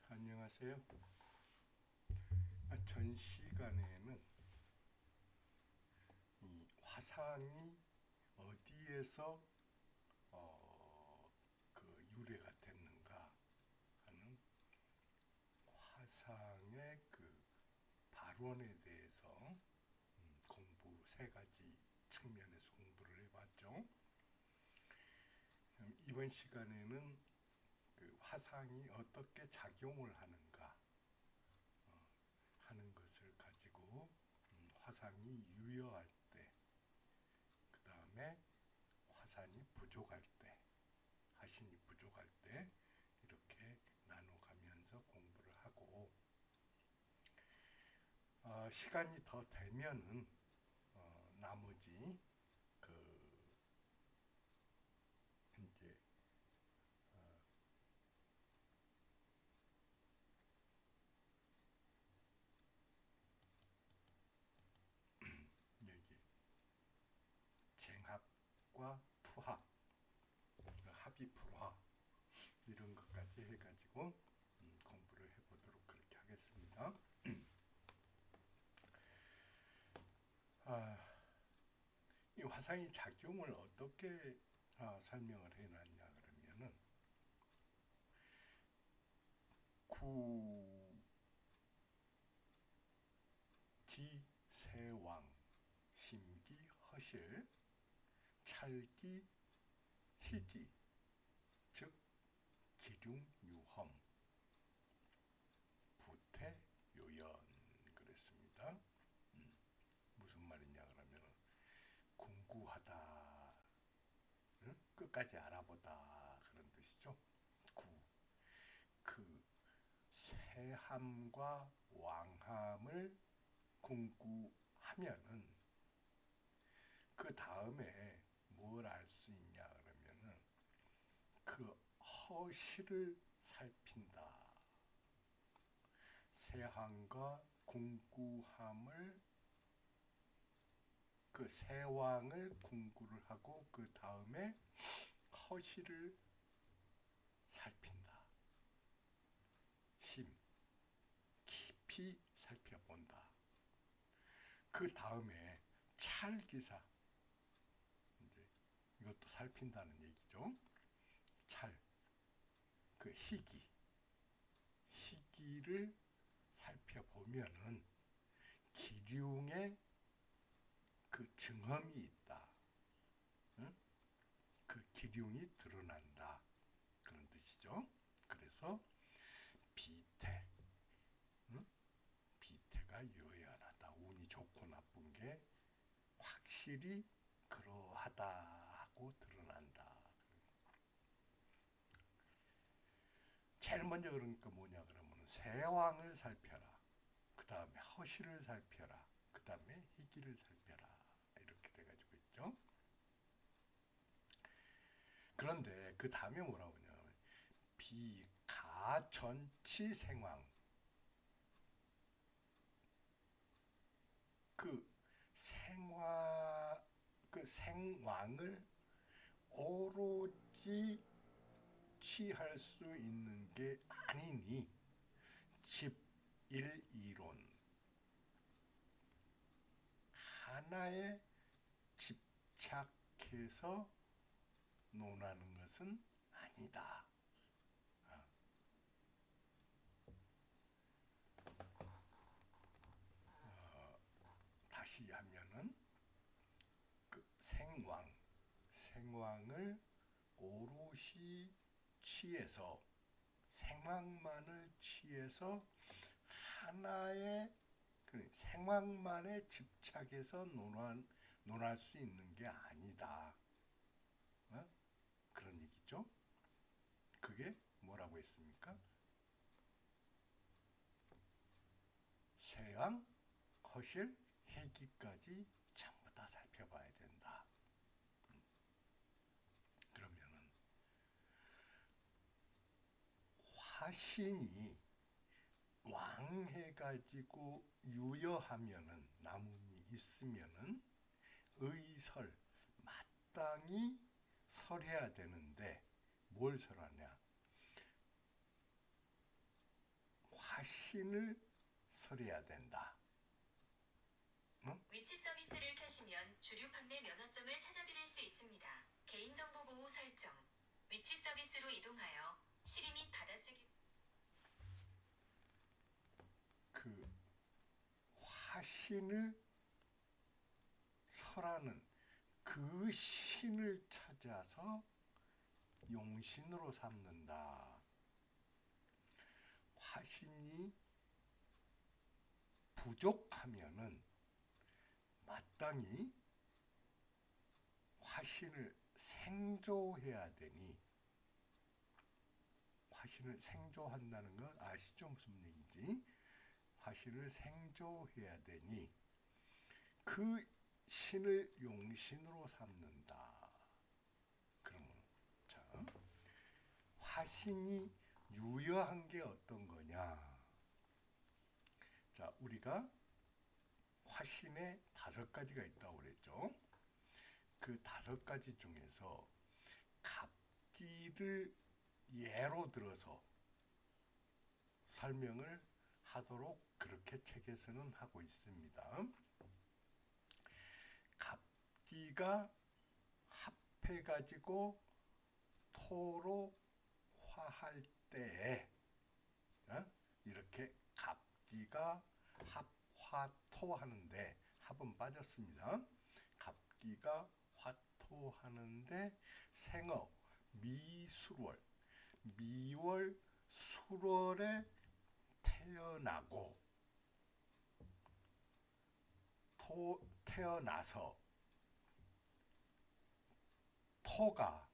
안녕하세요. 전 시간에는 이 화상이 어디에서 유래가 됐는가 하는 화상의 발원에 대해서 공부 세 가지 측면에서 공부를 해봤죠. 이번 시간에는 화상이 어떻게 작용을 하는가 하는 것을 가지고 화상이 유효할 때, 그 다음에 화산이 부족할 때, 화신이 부족할 때 이렇게 나눠가면서 공부를 하고, 시간이 더 되면은 나머지 이제 여기 쟁합과 투합, 합의 불화 이런 것까지 해가지고 공부를 해보도록 그렇게 하겠습니다. 이 화상의 작용을 어떻게 설명을 해놨냐 그러면은 구기 세왕, 심기 허실, 찰기 희기, 즉 기륭유험, 부태요연 그랬습니다. 무슨 말이냐 그러면 궁구하다, 끝까지 알아보다 그런 뜻이죠. 그 세함과 왕함을 궁구하면은 그 다음에 뭘 알 수 있냐 그러면은 그 허실을 살핀다. 세함과 궁구함을, 그 세왕을 궁구를 하고 그 다음에 허실을 살핀다. 깊이 살펴본다. 그 다음에 찰기사, 이제 이것도 살핀다는 얘기죠. 그 희기를 살펴보면은 기륭의 그 증험이 있다. 그 기륭이 드러난다. 그런 뜻이죠. 그래서 비태가 요연하다. 운이 좋고 나쁜 게 확실히 그러하다 하고 드러난다. 제일 먼저 그러니까 뭐냐 그러면 세왕을 살펴라. 그 다음에 허실을 살펴라. 그 다음에 희기를 살펴라. 이렇게 돼가지고 있죠. 그런데 그 다음에 뭐라고 하냐면 비가전치생왕, 그 생왕을 오로지 취할 수 있는 게 아니니 집일이론, 하나에 집착해서 논하는 것은 아니다. 다시 하면은 그 생왕을 오롯이 취해서, 생왕만을 취해서 하나의 생왕만에 집착해서 논할 수 있는 게 아니다. 그런 얘기죠. 그게 뭐라고 했습니까? 세왕, 허실, 희기까지 전부 다 살펴봐야 된다. 그러면은 화신이 왕해가지고 유여하면은, 남음이 있으면은 의설, 마땅히 설해야 되는데 뭘 설하냐? 화신을 설해야 된다. 위치 서비스를 켜시면 주류 판매 면허점을 찾아드릴 수 있습니다. 개인정보 보호 설정. 위치 서비스로 이동하여 시리 및 받아쓰기. 그 화신을 설하는 그 신을 찾아서 용신으로 삼는다. 화신이 부족하면은 마땅히 화신을 생조해야 되니, 화신을 생조한다는 건 아시죠? 무슨 얘기인지. 화신을 생조해야 되니 그 신을 용신으로 삼는다. 그러면 자, 화신이 유효한 게 어떤 거냐? 자, 우리가 화신에 5가지가 있다고 그랬죠. 그 5가지 중에서 갑기를 예로 들어서 설명을 하도록 그렇게 책에서는 하고 있습니다. 갑기가 합해가지고 토로 화할 때에 이렇게 갑기가 합화토하는데, 합은 빠졌습니다. 갑기가 화토하는데 생어 미술월, 미월 술월에 태어나고 태어나서 토가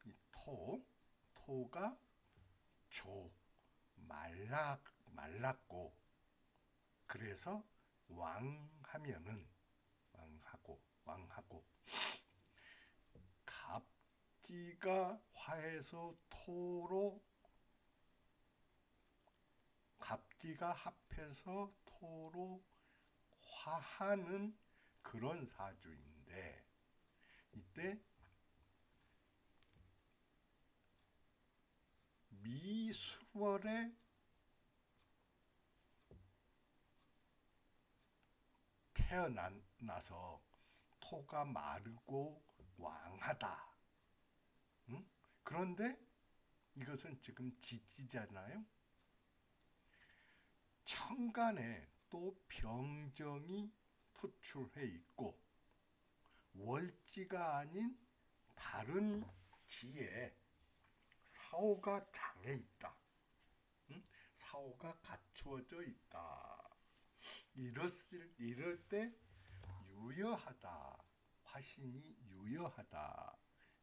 이 토가 말랐고, 그래서 왕하면은 왕하고 갑기가 화해서 토로, 갑기가 합해서 토로 화하는 그런 사주인데, 이때 미술월에 태어나서 토가 마르고 왕하다. 그런데 이것은 지금 지지잖아요. 천간에 또 병정이 투출해 있고 월지가 아닌 다른 지에 사오가 장해 있다. 사오가 갖추어져 있다. 이럴 때 유효하다. 화신이 유효하다.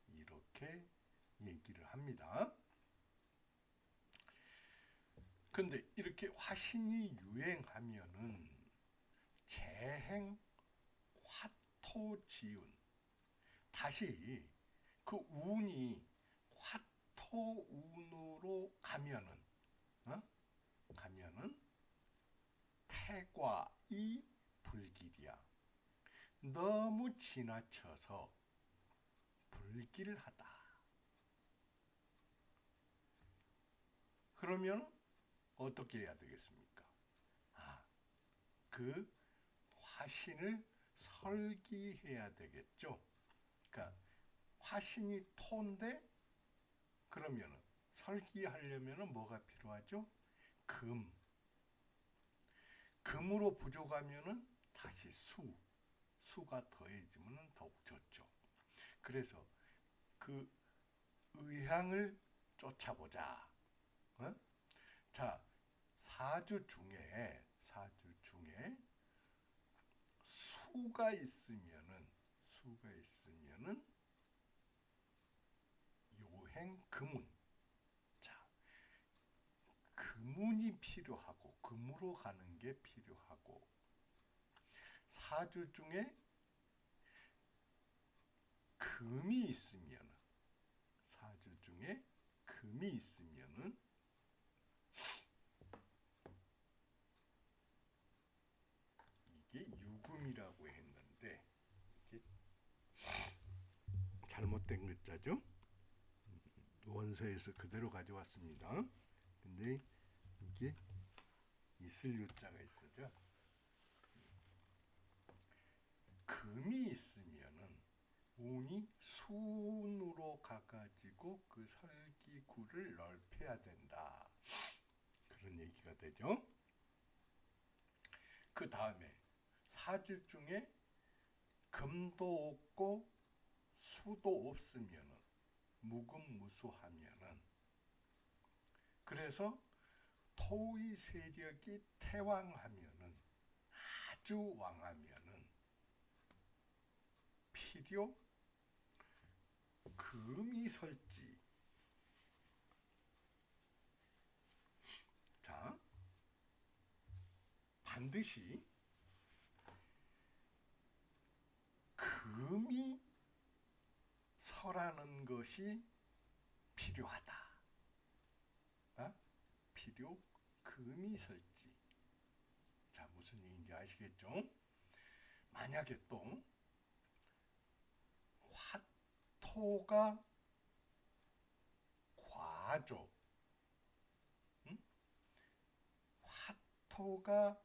이렇게 얘기를 합니다. 근데 이렇게 화신이 유행하면은 재행 화토지운, 다시 그 운이 화토운으로 가면은 태과이 불길이야. 너무 지나쳐서 불길하다. 그러면 어떻게 해야 되겠습니까? 그 화신을 설기해야 되겠죠. 그러니까 화신이 토인데, 그러면 설기하려면 뭐가 필요하죠? 금으로 부족하면 다시 수가 더해지면 더욱 좋죠. 그래서 그 의향을 쫓아보자. 자, 사주 중에 수가 있으면은 요행 금운. 자, 금운이 필요하고 금으로 가는 게 필요하고, 사주 중에 금이 있으면은 이게 유금이라고 했는데 이게 잘못된 글자죠. 원서에서 그대로 가져왔습니다. 근데 이게 있을 요자가 있어죠. 금이 있으면은 운이 순으로 가가지고 그 설기구를 넓혀야 된다. 그런 얘기가 되죠. 그 다음에 사주 중에 금도 없고 수도 없으면은 무금무수하면은, 그래서 토의 세력이 태왕하면은, 아주 왕하면은 필요 금이 설지. 자, 반드시 금이 설하는 것이 필요하다. 필요 금이 설지. 자, 무슨 얘기인지 아시겠죠? 만약에 또 화토가 과조, 화토가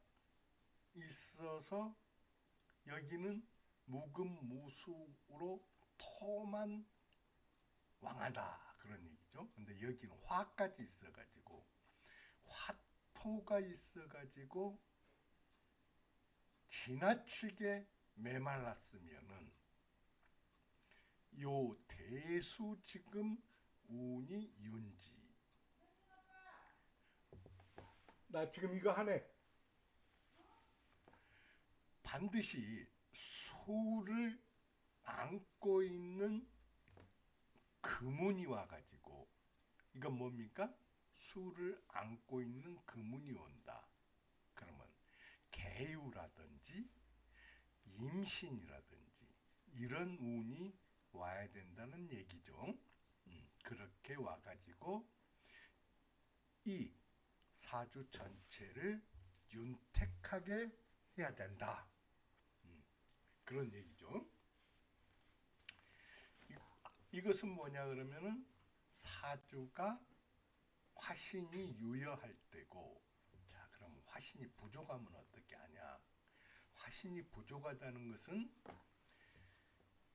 있어서 여기는 무금무수로 토만 왕하다, 그런 얘기죠. 근데 여기는 화까지 있어가지고, 화토가 있어가지고 지나치게 메말랐으면은 요 대수 지금 운이 윤지. 나 지금 이거 하네. 반드시 수를 안고 있는 금운이 와가지고, 이건 뭡니까? 수를 안고 있는 금운이 온다. 그러면 개유라든지 임신이라든지 이런 운이 와야 된다는 얘기죠. 그렇게 와가지고 이 사주 전체를 윤택하게 해야 된다. 그런 얘기죠. 이것은 뭐냐 그러면은 사주가 화신이 유여할 때고, 자, 그럼 화신이 부족하면 어떻게 하냐? 화신이 부족하다는 것은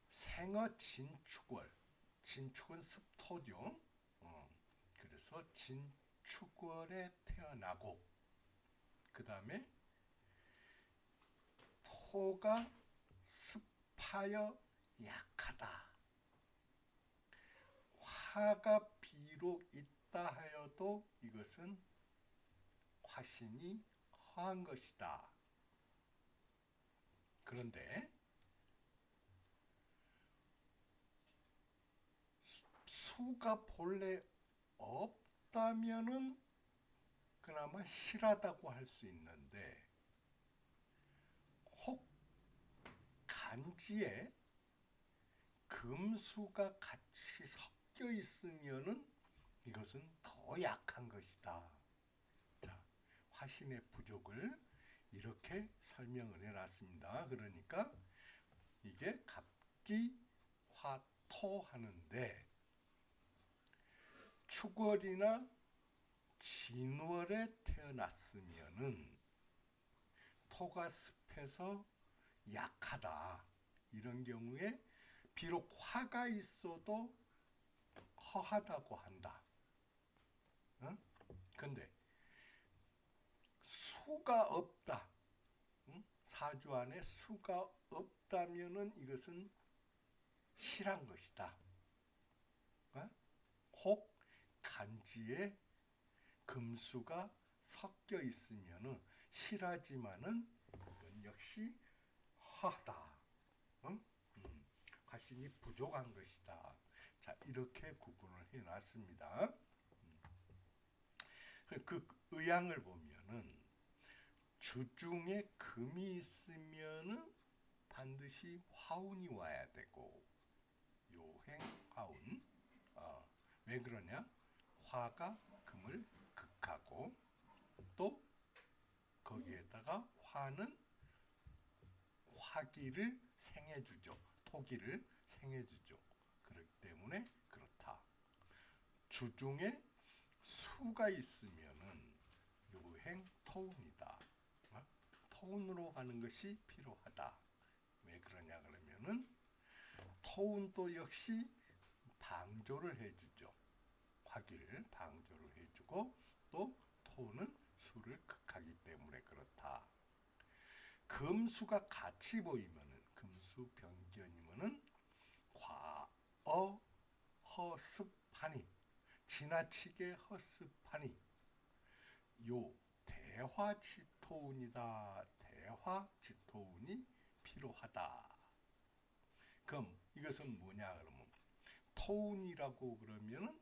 생어 진축월, 진축은 습토죠. 그래서 진축월에 태어나고, 그 다음에 토가 습하여 약하다. 화가 비록 있다 하여도 이것은 화신이 허한 것이다. 그런데 수가 본래 없다면은 그나마 실하다고 할 수 있는데, 혹 간지에 금수가 같이 섞여 있으면은 이것은 더 약한 것이다. 자, 화신의 부족을 이렇게 설명을 해놨습니다. 그러니까 이게 갑기 화토 하는데, 축월이나 진월에 태어났으면은 토가 습해서 약하다. 이런 경우에 비록 화가 있어도 허하다고 한다. 근데 수가 없다. 사주 안에 수가 없다면은 이것은 실한 것이다. 혹 간지에 금수가 섞여 있으면은 실하지만은 이건 역시 허하다. 화신이 부족한 것이다. 자, 이렇게 구분을 해놨습니다. 그 의양을 보면은 주중에 금이 있으면은 반드시 화운이 와야 되고, 요행 화운. 왜 그러냐? 화가 금을 극하고, 또 거기에다가 화는 화기를 생해주죠. 토기를 생해주죠. 그렇기 때문에 그렇다. 주중에 수가 있으면은 유행 토운이다. 토운으로 가는 것이 필요하다. 왜 그러냐 그러면은 토운도 역시 방조를 해주죠. 화기를 방조를 해주고 또 토는 수를 극하기 때문에 그렇다. 금수가 같이 보이면은 금수 변견이면은 과어 허습하니 지나치게 허습하니 요 대화지토운이다. 대화지토운이 필요하다. 그럼 이것은 뭐냐 그러면 토운이라고 그러면은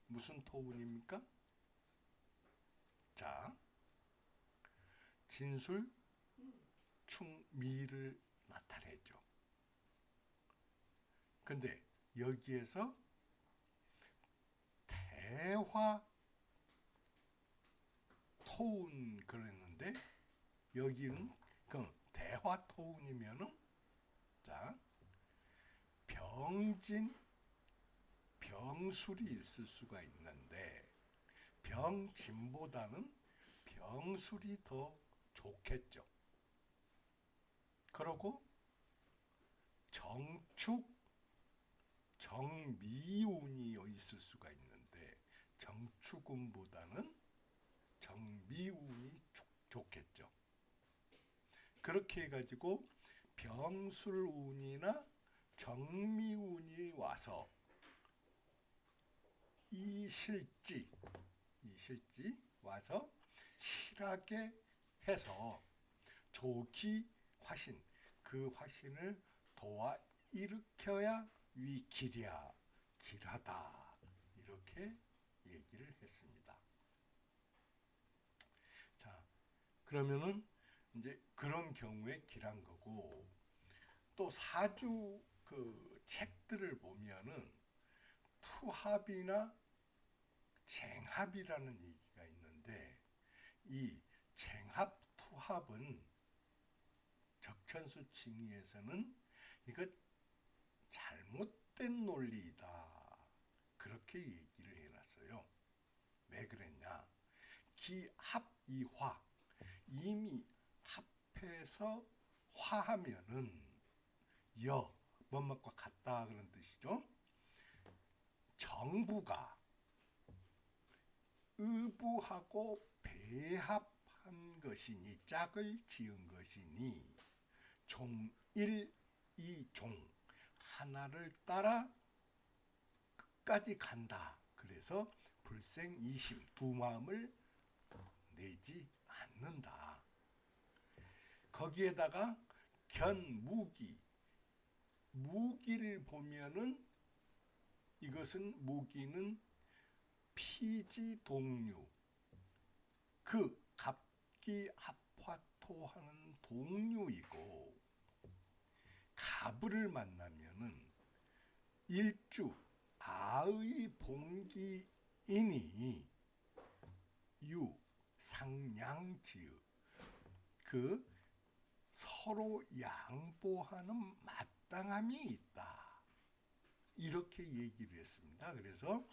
무슨 토운입니까? 자, 진술, 충미를 나타내죠. 근데 여기에서 대화 토운 그랬는데 여기는 그 대화 토운이면은 자, 병진 병술이 있을 수가 있는데 병진보다는 병술이 더 좋겠죠. 그리고 정축 정미운이 있을 수가 있는데 정축운보다는 정미운이 좋겠죠. 그렇게 해가지고 병술운이나 정미운이 와서 이실지 와서 실하게 해서 조기 화신 그 화신을 도와 일으켜야 위길이야 길하다 이렇게 얘기를 했습니다. 자, 그러면은 이제 그런 경우에 길한 거고 또 사주 그 책들을 보면은 투합이나 쟁합이라는 얘기가 있는데 이 쟁합 투합은 적천수 칭의에서는 이거 잘못된 논리이다 그렇게 얘기를 해놨어요. 왜 그랬냐? 기합이화 이미 합해서 화하면은 뭐뭐과 같다 그런 뜻이죠. 정부가 의부하고 배합한 것이니 짝을 지은 것이니 종일 이종 하나를 따라 끝까지 간다. 그래서 불생이심 두 마음을 내지 않는다. 거기에다가 견무기 무기를 보면은 이것은 무기는 피지동류 그 갑기합화토하는 동류이고 가부를 만나면은 일주 아의 봉기이니 유 상양지의 그 서로 양보하는 마땅함이 있다. 이렇게 얘기를 했습니다. 그래서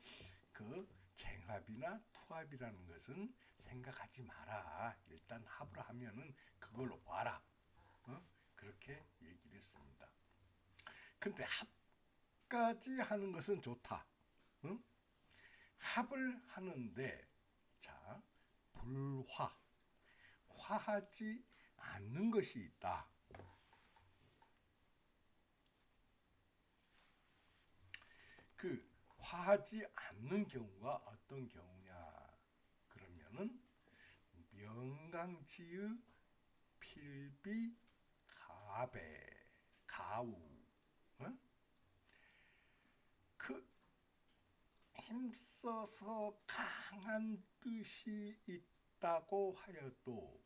그 쟁합이나 투합이라는 것은 생각하지 마라. 일단 합을 하면은 그걸로 봐라. 그렇게 얘기를 했습니다. 근데 합까지 하는 것은 좋다. 합을 하는데 자 불화 화하지 않는 것이 있다. 그 화하지 않는 경우가 어떤 경우냐 그러면은 명강지의 필비 가배 가우 그 힘써서 강한 뜻이 있다고 하여도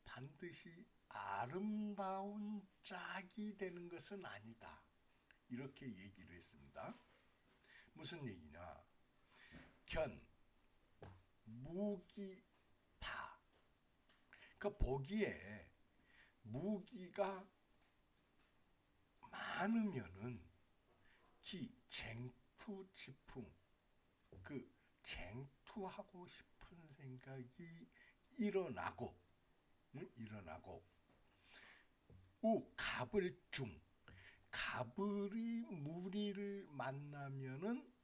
반드시 아름다운 짝이 되는 것은 아니다. 이렇게 얘기를 했습니다. 무슨 얘기냐? 견, 무기, 다. 그 보기에 무기가 많으면은 기, 쟁투, 지풍. 그 쟁투하고 싶을 싶은 생각이 일어나고, 갑을중, 갑을이 무리를 만나면은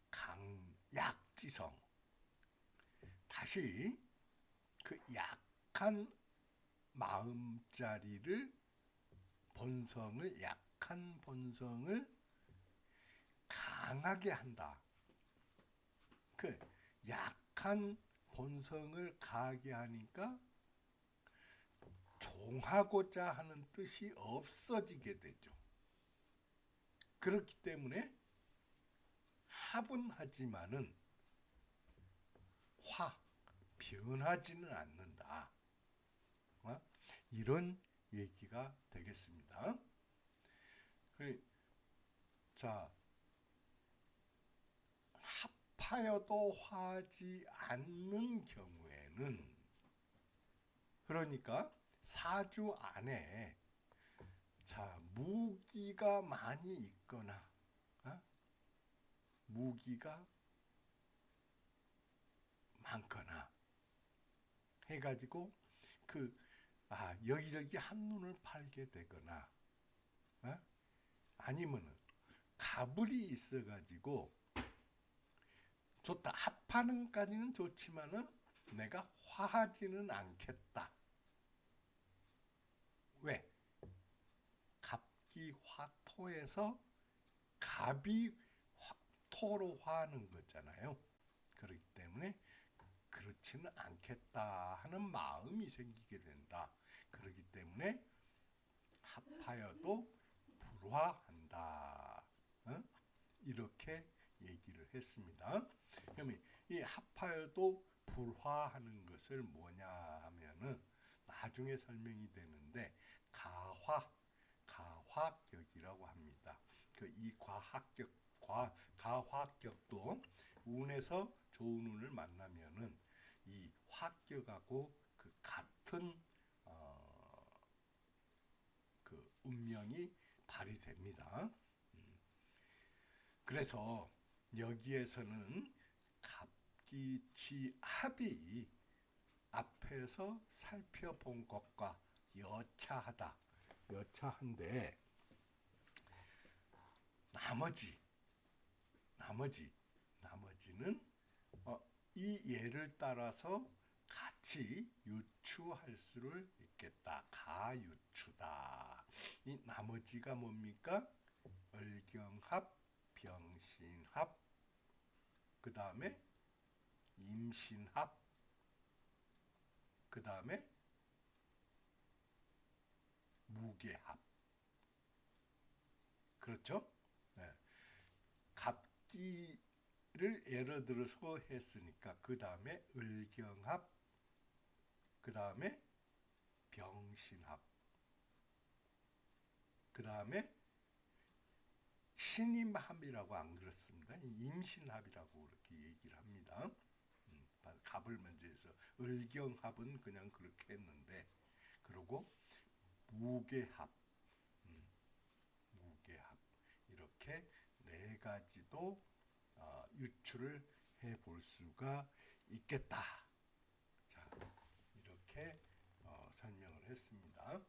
강약지성, 다시 그 약한 마음자리를, 약한 본성을 강하게 한다. 그 약한 본성을 강하게 하니까 종하고자 하는 뜻이 없어지게 되죠. 그렇기 때문에 합은 하지만은 변하지는 않는다. 이런 얘기가 되겠습니다. 자, 합하여도 화하지 않는 경우에는, 그러니까 사주 안에 무기가 많이 있거나, 무기가 많거나 해가지고 여기저기 한눈을 팔게 되거나, 아니면은 갑을이 있어가지고 좋다, 합하는까지는 좋지만은 내가 화하지는 않겠다. 왜? 갑기화토에서 갑이 토로 화하는 거잖아요. 그렇기 때문에 그렇지는 않겠다 하는 마음이 생기게 된다. 그렇기 때문에 합하여도 불화한다. 이렇게 얘기를 했습니다. 그러면 이 합하여도 불화하는 것을 뭐냐 하면은 나중에 설명이 되는데 가화격이라고 합니다. 이 가화격도 운에서 좋은 운을 만나면은 이 화격하고 같은 운명이 발휘됩니다. 그래서 여기에서는 갑기지합이 앞에서 살펴본 것과 여차한데 나머지는 이 예를 따라서 같이 유추할 수를 있겠다. 가유추다. 이 나머지가 뭡니까? 을경합, 병신합, 그 다음에 임신합, 그 다음에 무게합. 그렇죠? 네. 갑기를 예를 들어서 했으니까 그 다음에 을경합, 그 다음에 병신합, 그 다음에 신임합이라고 안 그렇습니다. 임신합이라고 그렇게 얘기를 합니다. 갑을 먼저 해서 을경합은 그냥 그렇게 했는데, 그리고 무게합 이렇게 네 가지도 유추를 해볼 수가 있겠다. 자, 이렇게 설명을 했습니다.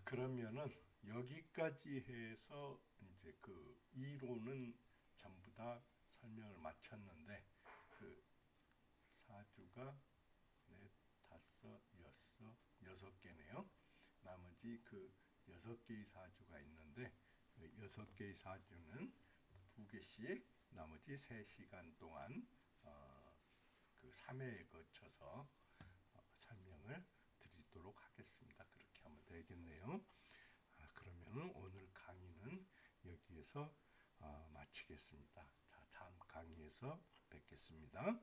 그러면은 여기까지 해서 이제 그 이론은 전부 다 설명을 마쳤는데, 그 사주가 넷, 다섯, 여섯 개네요. 나머지 그 6개의 사주가 있는데, 그 6개의 사주는 2개씩 나머지 3시간 동안 그 3회에 거쳐서 설명을 드리도록 하겠습니다. 그렇게 하면 되겠네요. 그러면은 오늘 강의는 여기에서 마치겠습니다. 자, 다음 강의에서 뵙겠습니다.